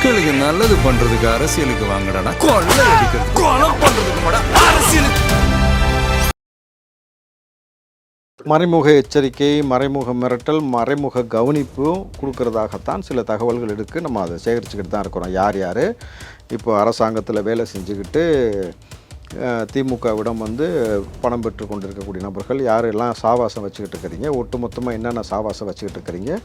மக்களுக்கு நல்லது பண்றதுக்கு அரசியலுக்கு வாங்கடா, கொள்ளை அடிக்கிறது கொலை பண்றதுக்கு மாடா அரசியலுக்கு. மறைமுக எச்சரிக்கை, மறைமுக மிரட்டல், மறைமுக கவனிப்பு கொடுக்கறதாகத்தான் சில தகவல்கள் இருக்குது. நம்ம அதை சேகரிச்சுக்கிட்டு தான் இருக்கிறோம். யார் யார் இப்போ அரசாங்கத்தில் வேலை செஞ்சுக்கிட்டு திமுகவிடம் பணம் பெற்று கொண்டிருக்கக்கூடிய நபர்கள் யாரெல்லாம் சாவாசம் வச்சுக்கிட்டு இருக்கிறீங்க, ஒட்டுமொத்தமாக என்னென்ன சாவாசம் வச்சுக்கிட்டு இருக்கிறீங்க,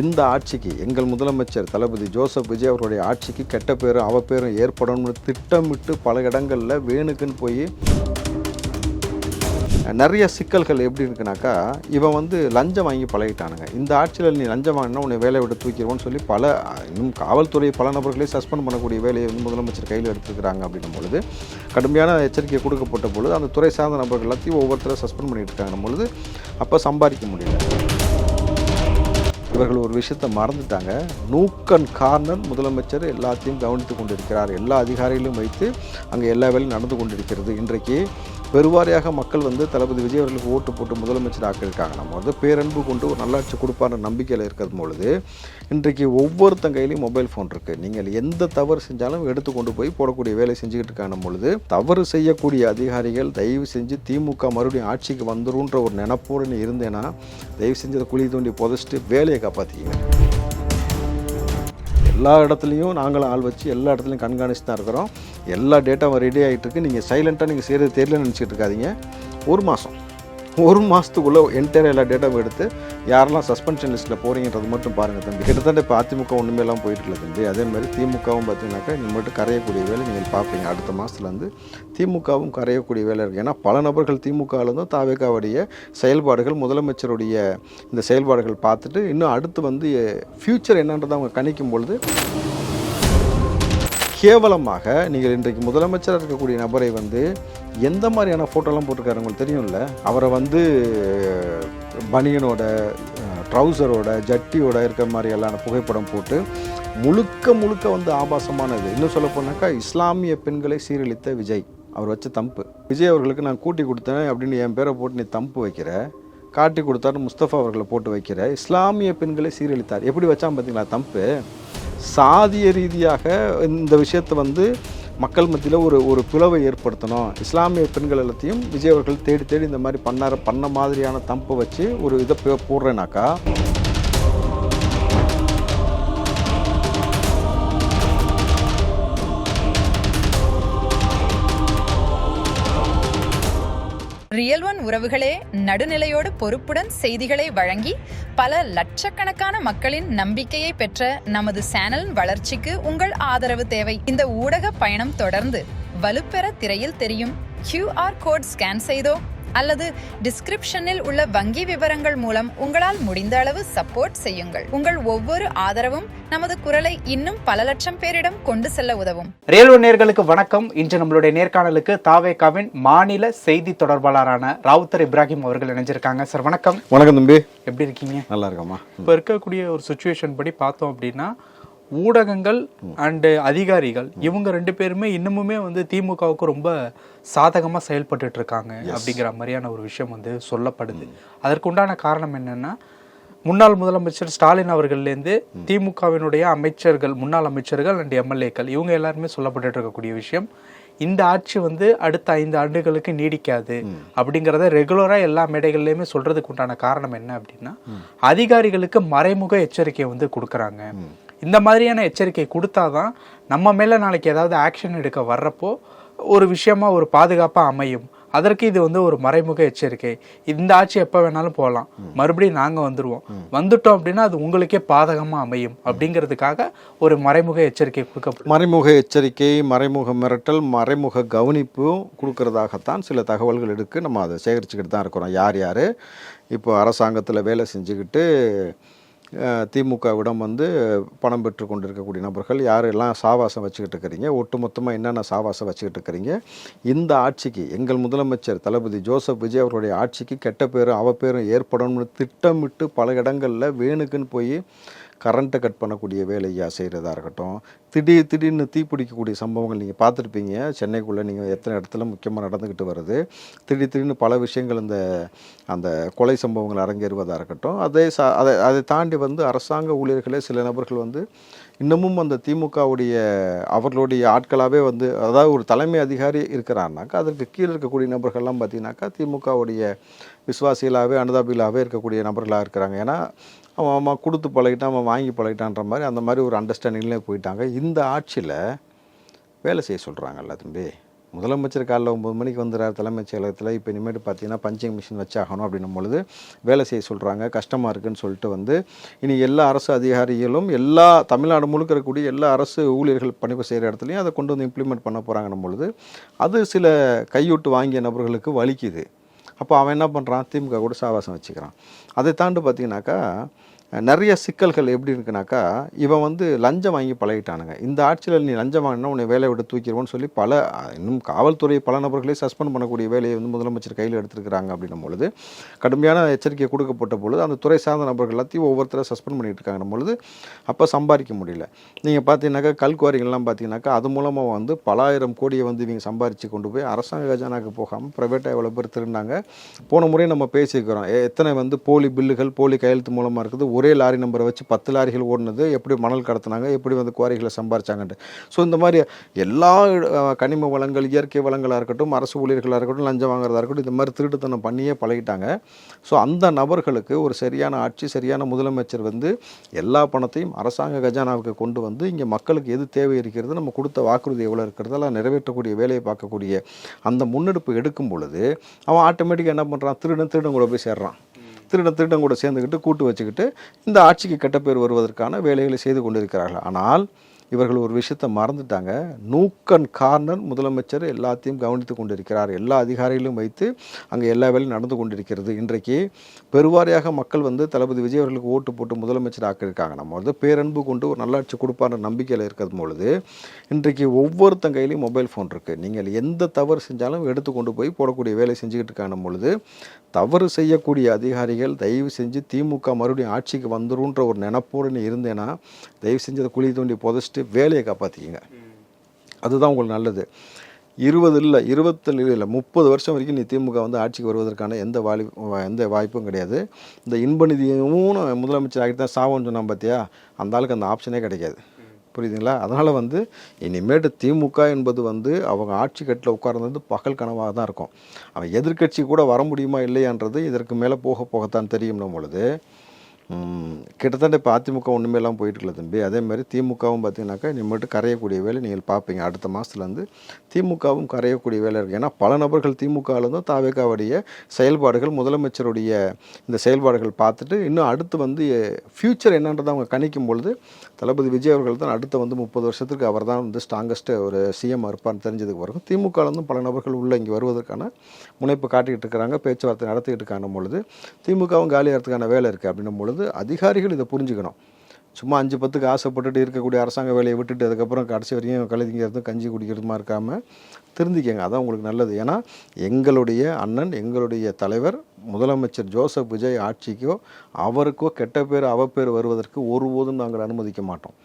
இந்த ஆட்சிக்கு எங்கள் முதலமைச்சர் தளபதி ஜோசப் விஜய் அவருடைய ஆட்சிக்கு கெட்ட பேரும் அவப்பேரும் ஏற்படணும்னு திட்டமிட்டு பல இடங்களில் வேணுக்குன்னு போய் நிறைய சிக்கல்கள் எப்படி இருக்குனாக்கா, இவன் லஞ்சம் வாங்கி பழகிட்டானுங்க. இந்த ஆட்சியில் நீ லஞ்சம் வாங்கினா உன்னை வேலையை விட்டு தூக்கிடுவோன்னு சொல்லி இன்னும் காவல்துறை பல நபர்களே சஸ்பெண்ட் பண்ணக்கூடிய வேலையை முதலமைச்சர் கையில் எடுத்துருக்கிறாங்க. அப்படின்னும் பொழுது கடுமையான எச்சரிக்கை கொடுக்கப்பட்ட பொழுது அந்த துறை சார்ந்த நபர்கள் எல்லாத்தையும் ஒவ்வொருத்தரும் சஸ்பெண்ட் பண்ணிட்டு இருக்காங்க பொழுது அப்போ சம்பாதிக்க முடியல. இவர்கள் ஒரு விஷயத்தை மறந்துட்டாங்க. நூக்கன் கார்னர் முதலமைச்சர் எல்லாத்தையும் கவனித்து கொண்டிருக்கிறார். எல்லா அதிகாரிகளும் வைத்து அங்கே எல்லா வேலையும் நடந்து கொண்டிருக்கிறது. இன்றைக்கு பெருவாரியாக மக்கள் தளபதி விஜய் அவர்களுக்கு ஓட்டு போட்டு முதலமைச்சர் ஆக்கியிருக்காங்க. நம்ம பேரன்பு கொண்டு ஒரு நல்லாட்சி கொடுப்பான நம்பிக்கையில் இருக்கிறது பொழுது இன்றைக்கு ஒவ்வொருத்தங்க கையிலையும் மொபைல் ஃபோன் இருக்குது. நீங்கள் எந்த தவறு செஞ்சாலும் எடுத்து கொண்டு போய் போடக்கூடிய வேலை செஞ்சுக்கிட்டு இருக்காங்க பொழுது தவறு செய்யக்கூடிய அதிகாரிகள் தயவு செஞ்சு திமுக மறுபடியும் ஆட்சிக்கு வந்துருன்ற ஒரு நினைப்போடு நீ இருந்தேன்னா தயவு செஞ்சு அதை குழி தோண்டி புதைச்சிட்டு வேலையை காப்பாற்றிக்கிங்க. எல்லா இடத்துலையும் நாங்களும் ஆள் வச்சு எல்லா இடத்துலையும் கண்காணிச்சு தான் இருக்கிறோம். எல்லா டேட்டாவும் ரெடி ஆகிட்டு இருக்கு. நீங்கள் சைலண்ட்டாக நீங்கள் செய்கிறது தெரியலன்னு நினச்சிட்டு இருக்காதீங்க. ஒரு மாதத்துக்குள்ளே என்டையர் எல்லா டேட்டாவும் எடுத்து யாரெல்லாம் சஸ்பென்ஷன் லிஸ்ட்டில் போகிறீங்கிறது மட்டும் பாருங்கள் தம்பி. கிட்டத்தட்ட இப்போ அதிமுக ஒன்றுமே எல்லாம் போயிட்டுருக்கல தம்பி. அதேமாதிரி திமுகவும் பார்த்தீங்கன்னாக்கா நீங்கள் மட்டும் கரையக்கூடிய வேலை நீங்கள் பார்ப்பீங்க. அடுத்த மாதத்துலேருந்து திமுகவும் கரையக்கூடிய வேலை இருக்குது. ஏன்னா பல நபர்கள் திமுகவிலேருந்தும் தாவேகாவுடைய செயல்பாடுகள் முதலமைச்சருடைய இந்த செயல்பாடுகள் பார்த்துட்டு இன்னும் அடுத்து ஃப்யூச்சர் என்னன்றதை அவங்க கணிக்கும் பொழுது கேவலமாக நீங்கள் இன்றைக்கு முதலமைச்சராக இருக்கக்கூடிய நபரை எந்த மாதிரியான ஃபோட்டோலாம் போட்டிருக்காரு உங்களுக்கு தெரியும்ல. அவரை பனியனோட ட்ரௌசரோட ஜட்டியோட இருக்கிற மாதிரியெல்லாம் புகைப்படம் போட்டு முழுக்க ஆபாசமானது. இன்னும் சொல்ல போனாக்கா இஸ்லாமிய பெண்களை சீரழித்த விஜய் அவர் வச்ச தம்பு. விஜய் அவர்களுக்கு நான் கூட்டி கொடுத்தேன் அப்படின்னு என் பேரை போட்டு நீ தம்பு வைக்கிற, காட்டி கொடுத்தாரு முஸ்தபா அவர்களை போட்டு வைக்கிற, இஸ்லாமிய பெண்களை சீரழித்தார். எப்படி வச்சான் பார்த்தீங்களா தம்பு. சாதிய ரீதியாக இந்த விஷயத்தை மக்கள் மத்தியில் ஒரு பிளவை ஏற்படுத்தணும். இஸ்லாமிய பெண்கள் எல்லாத்தையும் விஜய் அவர்கள் தேடி இந்த மாதிரி பண்ண மாதிரியான தம்பை வச்சு ஒரு இதை போடுறேனாக்கா ரியல் ஒன் உறவுகளே, நடுநிலையோடு பொறுப்புடன் செய்திகளை வழங்கி பல லட்சக்கணக்கான மக்களின் நம்பிக்கையை பெற்ற நமது சேனலின் வளர்ச்சிக்கு உங்கள் ஆதரவு தேவை. இந்த ஊடக பயணம் தொடர்ந்து வலுப்பெற திரையில் தெரியும் QR கோட் ஸ்கேன் செய்தோ அல்லது டிஸ்கிரிப்ஷனில் உள்ள வங்கி விவரங்கள் மூலம் உங்களால் முடிந்த அளவு சப்போர்ட் செய்யுங்கள். உங்கள் ஒவ்வொரு ஆதரவும் நமது குரலை இன்னும் பல லட்சம் பேரிடம் கொண்டு செல்ல உதவும். ரியல் ஒன் நேயர்களுக்கு வணக்கம். இன்று நம்மளுடைய நேர்காணலுக்கு தாவேகாவின் மாநில செய்தி தொடர்பாளரான ராவுத்தர் இப்ராஹிம் அவர்கள் இணைஞ்சிருக்காங்க. சார் வணக்கம். வணக்கம் தம்பி, எப்படி இருக்கீங்க? நல்லா இருக்கமா. இப்போ இருக்கக்கூடிய ஒரு சுச்சுவேஷன் படி பார்த்தோம் அப்படின்னா ஊடகங்கள் அண்டு அதிகாரிகள் இவங்க ரெண்டு பேருமே இன்னமுமே திமுகவுக்கு ரொம்ப சாதகமாக செயல்பட்டு இருக்காங்க அப்படிங்கிற மாதிரியான ஒரு விஷயம் சொல்லப்படுது. அதற்குண்டான காரணம் என்னன்னா, முன்னாள் முதலமைச்சர் ஸ்டாலின் அவர்கள்லேருந்து திமுகவினுடைய அமைச்சர்கள், முன்னாள் அமைச்சர்கள் அண்ட் எம்எல்ஏக்கள் இவங்க எல்லாருமே சொல்லப்பட்டு இருக்கக்கூடிய விஷயம், இந்த ஆட்சி அடுத்த 5 ஆண்டுகளுக்கு நீடிக்காது அப்படிங்கிறத ரெகுலராக எல்லா மேடைகள்லையுமே சொல்றதுக்கு உண்டான காரணம் என்ன அப்படின்னா, அதிகாரிகளுக்கு மறைமுக எச்சரிக்கை கொடுக்குறாங்க. இந்த மாதிரியான எச்சரிக்கை கொடுத்தாதான் நம்ம மேலே நாளைக்கு ஏதாவது ஆக்ஷன் எடுக்க வர்றப்போ ஒரு விஷயமா ஒரு பாதுகாப்பாக அமையும். அதற்கு இது ஒரு மறைமுக எச்சரிக்கை. இந்த ஆட்சி எப்போ வேணாலும் போகலாம், மறுபடியும் நாங்கள் வந்துட்டோம் அப்படின்னா அது உங்களுக்கே பாதகமாக அமையும் அப்படிங்கிறதுக்காக ஒரு மறைமுக எச்சரிக்கை கொடுக்க. மறைமுக எச்சரிக்கை, மறைமுக மிரட்டல், மறைமுக கவனிப்பு கொடுக்கறதாகத்தான் சில தகவல்கள் இருக்குது. நம்ம அதை சேகரிச்சுக்கிட்டு தான் இருக்கிறோம். யார் யார் இப்போ அரசாங்கத்தில் வேலை செஞ்சுக்கிட்டு திமுகவிடம் பணம் பெற்று கொண்டிருக்கக்கூடிய நபர்கள் யாரெல்லாம் சாவாசம் வச்சுக்கிட்டு இருக்கிறீங்க, ஒட்டுமொத்தமாக என்னென்ன சாவாசம் வச்சுக்கிட்டு இருக்கிறீங்க, இந்த ஆட்சிக்கு எங்கள் முதலமைச்சர் தளபதி ஜோசப் விஜய் அவருடைய ஆட்சிக்கு கெட்ட பேரும் அவப்பேரும் ஏற்படணும்னு திட்டமிட்டு பல இடங்களில் வேணுக்குன்னு போய் கரண்ட்டை கட் பண்ணக்கூடிய வேலையை செய்கிறதா இருக்கட்டும், திடீர்னு தீப்பிடிக்கக்கூடிய சம்பவங்கள் நீங்கள் பார்த்துருப்பீங்க. சென்னைக்குள்ளே நீங்கள் எத்தனை இடத்துல முக்கியமாக நடந்துக்கிட்டு வருது. திடீர்னு பல விஷயங்கள் அந்த கொலை சம்பவங்கள் அரங்கேறுவதாக இருக்கட்டும். அதை தாண்டி வந்து அரசாங்க ஊழியர்களே சில நபர்கள் வந்து இன்னமும் அந்த திமுகவுடைய அவர்களுடைய ஆட்களாகவே வந்து, அதாவது ஒரு தலைமை அதிகாரி இருக்கிறாருனாக்கா அதற்கு கீழே இருக்கக்கூடிய நபர்கள்லாம் பார்த்தீங்கன்னாக்கா திமுகவுடைய விசுவாசிகளாகவே அனுதாபிகளாகவே இருக்கக்கூடிய நபர்களாக இருக்கிறாங்க. ஏன்னா அவன் கொடுத்து பழகிட்டான், அவன் வாங்கி பழகிட்டான்ற மாதிரி அந்த மாதிரி ஒரு அண்டர்ஸ்டாண்டிங்லேயே போயிட்டாங்க. இந்த ஆட்சியில் வேலை செய்ய சொல்கிறாங்கல்ல தம்பி. முதலமைச்சர் காலைல 9 மணிக்கு வந்துடுறார் தலைமைச் செயலகத்தில். இப்போ இனிமேட்டு பார்த்தீங்கன்னா பஞ்சிங் மிஷின் வச்சாகணும் அப்படின்னும் பொழுது வேலை செய்ய சொல்கிறாங்க. கஷ்டமாக இருக்குதுன்னு சொல்லிட்டு வந்து இனி எல்லா அரசு அதிகாரிகளும் எல்லா தமிழ்நாடு முழுக்க இருக்கக்கூடிய எல்லா அரசு ஊழியர்கள் பணிப்பு செய்கிற இடத்துலையும் அதை கொண்டு வந்து இம்ப்ளிமெண்ட் பண்ண போகிறாங்கன்னும் பொழுது அது சில கையூட்டு வாங்கிய நபர்களுக்கு வலிக்குது. அப்போ அவன் என்ன பண்ணுறான், திமுக கூட சாவாசம் வச்சுக்கிறான். அதை தாண்டி பார்த்தீங்கன்னாக்கா நிறைய சிக்கல்கள் எப்படி இருக்குனாக்கா, இவன் வந்து லஞ்சம் வாங்கி பழகிட்டானுங்க. இந்த ஆட்சியில் நீ லஞ்சம் வாங்கினா உன்னை வேலையை விட்டு தூக்கிடுவோன்னு சொல்லி இன்னும் காவல்துறை பல நபர்களே சஸ்பெண்ட் பண்ணக்கூடிய வேலையை வந்து முதலமைச்சர் கையில் எடுத்துருக்கிறாங்க. அப்படின்னும் பொழுது கடுமையான எச்சரிக்கை கொடுக்கப்பட்ட பொழுது அந்த துறை சார்ந்த நபர்கள் எல்லாத்தையும் ஒவ்வொருத்தரை சஸ்பெண்ட் பண்ணிட்டு இருக்காங்க பொழுது அப்போ சம்பாதிக்க முடியல. நீங்கள் பார்த்தீங்கன்னாக்கா கல்குவாரிகள்லாம் பார்த்தீங்கன்னாக்கா அது மூலமாக வந்து பல ஆயிரம் கோடியை வந்து இவங்க சம்பாரித்து கொண்டு போய் அரசாங்க கஜானாக்கு போகாமல் ப்ரைவேட்டாக எவ்வளோ பேர் திருந்தாங்க. போன முறை நம்ம பேசியிருக்கிறோம் எத்தனை வந்து போலி பில்லுகள் போலி கையெழுத்து மூலமாக இருக்குது. ஒரே லாரி நம்பரை வச்சு 10 லாரிகள் ஓடினது, எப்படி மணல் கடத்தினாங்க, எப்படி வந்து குவாரிகளை சம்பாரிச்சாங்கன்ட்டு. ஸோ இந்த மாதிரி எல்லா கனிம வளங்கள், இயற்கை வளங்களாக இருக்கட்டும், அரசு ஊழியர்களாக இருக்கட்டும், லஞ்சம் வாங்குறதா இருக்கட்டும், இந்த மாதிரி திருட்டுத்தனம் பண்ணியே பழகிட்டாங்க. ஸோ அந்த நபர்களுக்கு ஒரு சரியான ஆட்சி, சரியான முதலமைச்சர் வந்து எல்லா பணத்தையும் அரசாங்க கஜானாவுக்கு கொண்டு வந்து இங்கே மக்களுக்கு எது தேவை இருக்கிறது, நம்ம கொடுத்த வாக்குறுதி எவ்வளோ இருக்கிறது எல்லாம் நிறைவேற்றக்கூடிய வேலையை பார்க்கக்கூடிய அந்த முன்னெடுப்பு எடுக்கும் பொழுது அவன் ஆட்டோமேட்டிக்காக என்ன பண்ணுறான், திருடன் கூட போய் சேர்றான். திருடன் கூட சேர்ந்துக்கிட்டு கூட்டு வச்சுக்கிட்டு இந்த ஆட்சிக்கு கெட்ட பேர் வருவதற்கான வேலைகளை செய்து கொண்டிருக்கிறார்கள். ஆனால் இவர்கள் ஒரு விஷயத்தை மறந்துட்டாங்க. நூக்கன் கார்னர் முதலமைச்சர் எல்லாத்தையும் கவனித்து கொண்டிருக்கிறார். எல்லா அதிகாரிகளும் வைத்து அங்கே எல்லா வேலையும் நடந்து கொண்டிருக்கிறது. இன்றைக்கு பெருவாரியாக மக்கள் வந்து தளபதி விஜய் அவர்களுக்கு ஓட்டு போட்டு முதலமைச்சர் ஆக்கியிருக்காங்க. நம்ம வந்து பேரன்பு கொண்டு ஒரு நல்லாட்சி கொடுப்பான நம்பிக்கையில் இருக்கிறது பொழுது இன்றைக்கு ஒவ்வொருத்தங்க கையிலையும் மொபைல் ஃபோன் இருக்குது. நீங்கள் எந்த தவறு செஞ்சாலும் எடுத்து கொண்டு போய் போடக்கூடிய வேலை செஞ்சுக்கிட்டு இருக்காங்க பொழுது தவறு செய்யக்கூடிய அதிகாரிகள் தயவு செஞ்சு திமுக மறுபடியும் ஆட்சிக்கு வந்துருன்ற ஒரு நினைப்போடு நீ இருந்தேன்னா தயவு செஞ்சு அதை குழி தோண்டி புதைச்சிட்டு வேலையை காப்பாற்றிக்கிங்க. அதுதான் உங்களுக்கு நல்லது. 20 இல்லை 27 இல்லை 30 வருஷம் வரைக்கும் நீ திமுக வந்து ஆட்சிக்கு வருவதற்கான எந்த வாய்ப்பும் கிடையாது. இந்த இன்ப நிதியும் முதலமைச்சர் ஆகிட்டு தான் சாவோன்னு சொன்னான் பார்த்தியா, அந்த ஆளுக்கு அந்த ஆப்ஷனே கிடைக்காது. புரியுதுங்களா? அதனால் வந்து இனிமேட்டு திமுக என்பது வந்து அவங்க ஆட்சி கட்டில் உட்கார்ந்தது பகல் கனவாக தான் இருக்கும். அவன் எதிர்க்கட்சி கூட வர முடியுமா இல்லையான்றது இதற்கு மேலே போகத்தான் தெரியும் பொழுது கிட்டத்தட்ட இப்போ அதிமுக ஒன்றுமே எல்லாம் போயிட்டுருக்கல தம்பி. அதேமாதிரி திமுகவும் பார்த்தீங்கன்னாக்கா இனிமேட்டு கரையக்கூடிய வேலை நீங்கள் பார்ப்பீங்க. அடுத்த மாதத்துலேருந்து திமுகவும் கரையக்கூடிய வேலை இருக்குது. ஏன்னா பல நபர்கள் திமுகவிலேருந்து தாவேகாவுடைய செயல்பாடுகள், முதலமைச்சருடைய இந்த செயல்பாடுகள் பார்த்துட்டு இன்னும் அடுத்து வந்து ஃப்யூச்சர் என்னன்றதை அவங்க கணிக்கும் பொழுது தளபதி விஜய் அவர்கள் தான் அடுத்த வந்து 30 வருஷத்துக்கு அவர் தான் வந்து ஸ்ட்ராங்கஸ்ட்டு ஒரு சிஎம் இருப்பார்னு தெரிஞ்சதுக்கு வரைக்கும் திமுகலேருந்து பல நபர்கள் உள்ளே இங்கே வருவதற்கான முனைப்பு காட்டிக்கிட்டு இருக்கிறாங்க, பேச்சுவார்த்தை நடத்திக்கிட்டு இருக்காங்க பொழுது திமுகவும் காலியாகிறதுக்கான வேலை இருக்குது. அப்படின்னும் பொழுது அதிகாரிகள் இதை புரிஞ்சுக்கணும். சும்மா 5-10க்கு ஆசைப்பட்டுட்டு இருக்கக்கூடிய அரசாங்க வேலையை விட்டுட்டு அதுக்கப்புறம் கடைசி வரையும் கழுதிங்கிறதும் கஞ்சி குடிக்கிறதுமா இருக்காமல் திருந்திக்கங்க. அதான் உங்களுக்கு நல்லது. ஏன்னா எங்களுடைய அண்ணன், எங்களுடைய தலைவர் முதலமைச்சர் ஜோசப் விஜய் ஆட்சிக்கோ அவருக்கோ கெட்ட பேர் அவப்பேர் வருவதற்கு ஒருபோதும் நாங்கள் அனுமதிக்க மாட்டோம்.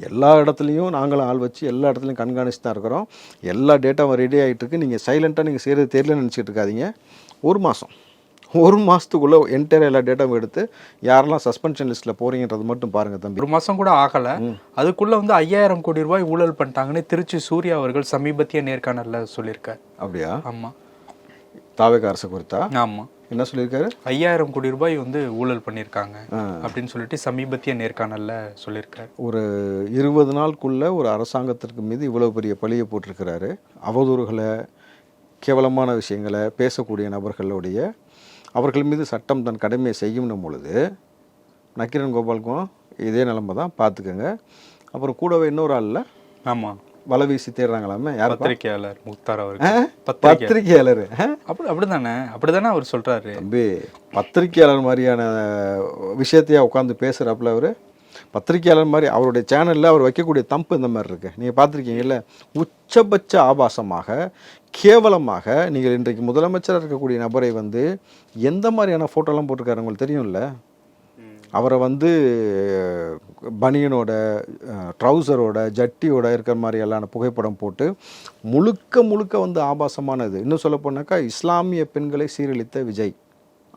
எல்லா இடத்துலையும் நாங்களும் ஆள் வச்சு எல்லா இடத்துலையும் கண்காணிச்சு தான் இருக்கிறோம். எல்லா டேட்டாவும் ரெடி ஆகிட்டு இருக்கு. நீங்கள் சைலண்ட்டாக நீங்கள் செய்கிறது தெரியலன்னு நினச்சிட்டு இருக்காதீங்க. ஒரு மாதத்துக்குள்ளே என்டையர் எல்லா டேட்டாவும் எடுத்து யாரெல்லாம் சஸ்பென்ஷன் லிஸ்ட்டில் போகிறீங்கன்றது மட்டும் பாருங்கள் தம்பி. ஒரு மாதம் கூட ஆகலை, அதுக்குள்ளே வந்து 5000 கோடி ரூபாய் ஊழல் பண்ணிட்டாங்கன்னு திருச்சி சூர்யா அவர்கள் சமீபத்திய நேர்காணலில் சொல்லியிருக்காரு. அப்படியா? ஆமாம். தாவேகா அரசு குறித்தா? ஆமாம். என்ன சொல்லியிருக்காரு? 5000 கோடி ரூபாய் வந்து ஊழல் பண்ணியிருக்காங்க அப்படின்னு சொல்லிட்டு சமீபத்திய நேர்காணலில் சொல்லியிருக்காரு. ஒரு 20 நாளுக்குள்ளே ஒரு அரசாங்கத்திற்கு மீது இவ்வளோ பெரிய பழியை போட்டிருக்கிறாரு. அவதூறுகளை, கேவலமான விஷயங்களை பேசக்கூடிய நபர்களுடைய அவர்கள் மீது சட்டம் தன் கடமையை செய்யும் பொழுது நக்கீரன் கோபாலுக்கும் இதே நிலைமை தான், பார்த்துக்கோங்க. அப்புறம் கூடவே இன்னொரு ஆளில் ஆமாம் வலை வீசி தேடுறாங்களாமே, யார்? பத்திரிகையாளர் முக்தார் அவர்கள். பத்திரிகையாளர் அப்படிதானே அவர் சொல்கிறாரு. தம்பி பத்திரிகையாளர் மாதிரியான விஷயத்தையே உட்காந்து பேசுகிறாப்புல அவர். பத்திரிகையாளர் மாதிரி அவருடைய சேனலில் அவர் வைக்கக்கூடிய தம்பு இந்த மாதிரி இருக்குது. நீங்கள் பார்த்துருக்கீங்கல்ல, உச்சபட்ச ஆபாசமாக, கேவலமாக. நீங்கள் இன்றைக்கு முதலமைச்சராக இருக்கக்கூடிய நபரை வந்து எந்த மாதிரியான ஃபோட்டோலாம் போட்டிருக்காரு உங்களுக்கு தெரியும்ல. அவரை வந்து பனியனோட ட்ரௌசரோட ஜட்டியோட இருக்கிற மாதிரியெல்லாம் புகைப்படம் போட்டு முழுக்க முழுக்க வந்து ஆபாசமானது. இன்னும் சொல்ல போனாக்கா இஸ்லாமிய பெண்களை சீரழித்த விஜய்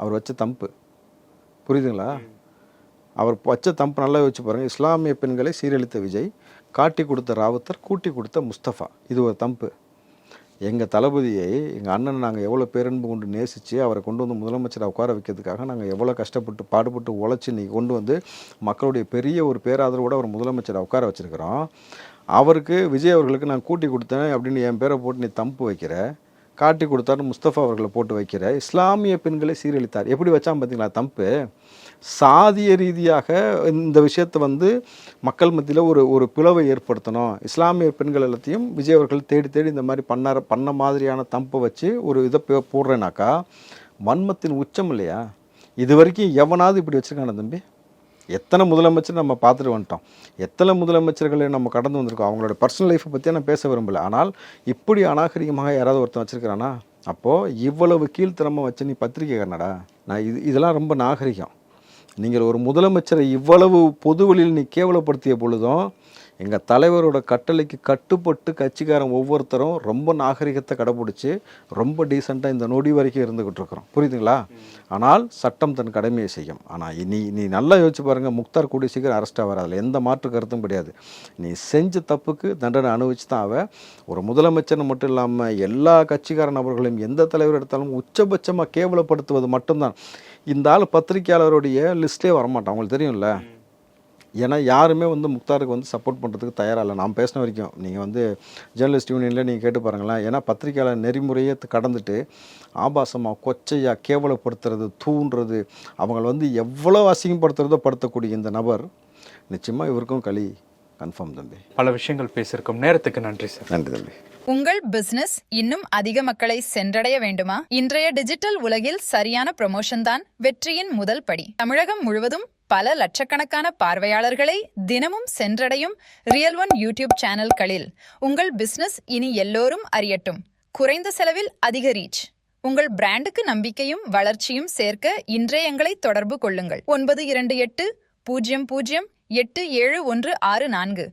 அவர் வச்ச தம்பு. புரியுதுங்களா? அவர் வச்ச தம்பு நல்லா வச்சு பாருங்கள். இஸ்லாமிய பெண்களை சீரழித்த விஜய், காட்டி கொடுத்த ராவுத்தர், கூட்டி கொடுத்த முஸ்தபா. இது ஒரு தம்பு. எங்கள் தளபதியை எங்கள் அண்ணனை நாங்கள் எவ்வளோ பேரன்பு கொண்டு நேசித்து அவரை கொண்டு வந்து முதலமைச்சரை உட்கார வைக்கிறதுக்காக நாங்கள் எவ்வளோ கஷ்டப்பட்டு பாடுபட்டு உழைச்சி இன்றைக்கி கொண்டு வந்து மக்களுடைய பெரிய ஒரு பேராதரவோடு அவர் முதலமைச்சரை உட்கார வச்சுருக்கிறோம். அவருக்கு விஜய் அவர்களுக்கு நான் கூட்டி கொடுத்தேன் அப்படின்னு என் பேரை போட்டு நீ தம்பு வைக்கிற, காட்டி கொடுத்தாரு முஸ்தபா அவர்களை போட்டு வைக்கிற, இஸ்லாமிய பெண்களை சீரழித்தார். எப்படி வச்சான் பார்த்தீங்களா தம்பு? சாதிய ரீதியாக இந்த விஷயத்தை வந்து மக்கள் மத்தியில் ஒரு பிளவை ஏற்படுத்தணும். இஸ்லாமிய பெண்கள் எல்லாத்தையும் விஜய் அவர்கள் தேடி இந்த மாதிரி பண்ண மாதிரியான தம்பை வச்சு ஒரு இதை போடுறேனாக்கா வன்மத்தின் உச்சம் இல்லையா? இது வரைக்கும் எவனாவது இப்படி வச்சுருக்கான தம்பி? எத்தனை முதலமைச்சர் நம்ம பார்த்துட்டு வந்துட்டோம், எத்தனை முதலமைச்சர்களை நம்ம கடந்து வந்திருக்கோம். அவங்களோட பர்சனல் லைஃப்பை பற்றி நான் பேச விரும்பலை. ஆனால் இப்படி அநாகரிகமாக யாராவது ஒருத்தன் வச்சுருக்கிறானா? அப்போது இவ்வளவு கீழ்த்தரமாக வச்சு நீ பத்திரிக்கைக்காரனடா? நான் இதெல்லாம் ரொம்ப நாகரிகம். நீங்கள் ஒரு முதலமைச்சரை இவ்வளவு பொதுவெளியில் நீ கேவலப்படுத்திய பொழுதும் எங்கள் தலைவரோட கட்டளைக்கு கட்டுப்பட்டு கட்சிக்காரன் ஒவ்வொருத்தரும் ரொம்ப நாகரிகத்தை கடைப்பிடிச்சி ரொம்ப டீசெண்டாக இந்த நொடி வரைக்கும் இருந்துக்கிட்டு இருக்கிறோம். புரியுதுங்களா? ஆனால் சட்டம் தன் கடமையை செய்யும். ஆனால் நீ நல்லா யோசிச்சு பாருங்கள், முக்தார் கூடிய சீக்கிரம் அரெஸ்ட் ஆவார். அதில் எந்த மாற்று கருத்தும் கிடையாது. நீ செஞ்ச தப்புக்கு தண்டனை அனுபவிச்சு தான் அவ. ஒரு முதலமைச்சர் மட்டும் இல்லாமல் எல்லா கட்சிக்கார நபர்களையும் எந்த தலைவர் எடுத்தாலும் உச்சபட்சமாக கேவலப்படுத்துவது மட்டும்தான். இந்த ஆள் பத்திரிகையாளருடைய லிஸ்ட்டே வரமாட்டான். அவங்களுக்கு தெரியும்ல. ஏன்னா யாருமே வந்து முக்தாருக்கு வந்து சப்போர்ட் பண்ணுறதுக்கு தயாராக இல்லை. நான் பேசின வரைக்கும் நீங்கள் வந்து ஜேர்னலிஸ்ட் யூனியனில் நீங்கள் கேட்டு பாருங்களேன். ஏன்னா பத்திரிக்கையாளர் நெறிமுறையை கடந்துட்டு ஆபாசமாக கொச்சையாக கேவலப்படுத்துறது, தூண்டுறது, அவங்கள வந்து எவ்வளோ அசிங்கப்படுத்துறதோ படுத்தக்கூடிய இந்த நபர் நிச்சயமாக இவருக்கும் களி கன்ஃபார்ம் தம்பி. பல விஷயங்கள் பேசியிருக்கோம். நேரத்துக்கு நன்றி சார். நன்றி தம்பி. உங்கள் பிசினஸ் இன்னும் அதிக மக்களை சென்றடைய வேண்டுமா? இன்றைய டிஜிட்டல் உலகில் சரியான ப்ரமோஷன் தான் வெற்றியின் முதல் படி. தமிழகம் முழுவதும் பல லட்சக்கணக்கான பார்வையாளர்களை தினமும் சென்றடையும் ரியல் ஒன் யூடியூப் சேனல்களில் உங்கள் பிசினஸ் இனி எல்லோரும் அறியட்டும். குறைந்த செலவில் அதிக ரீச். உங்கள் பிராண்டுக்கு நம்பிக்கையும் வளர்ச்சியும் சேர்க்க இன்றே எங்களை தொடர்பு கொள்ளுங்கள். 9280087164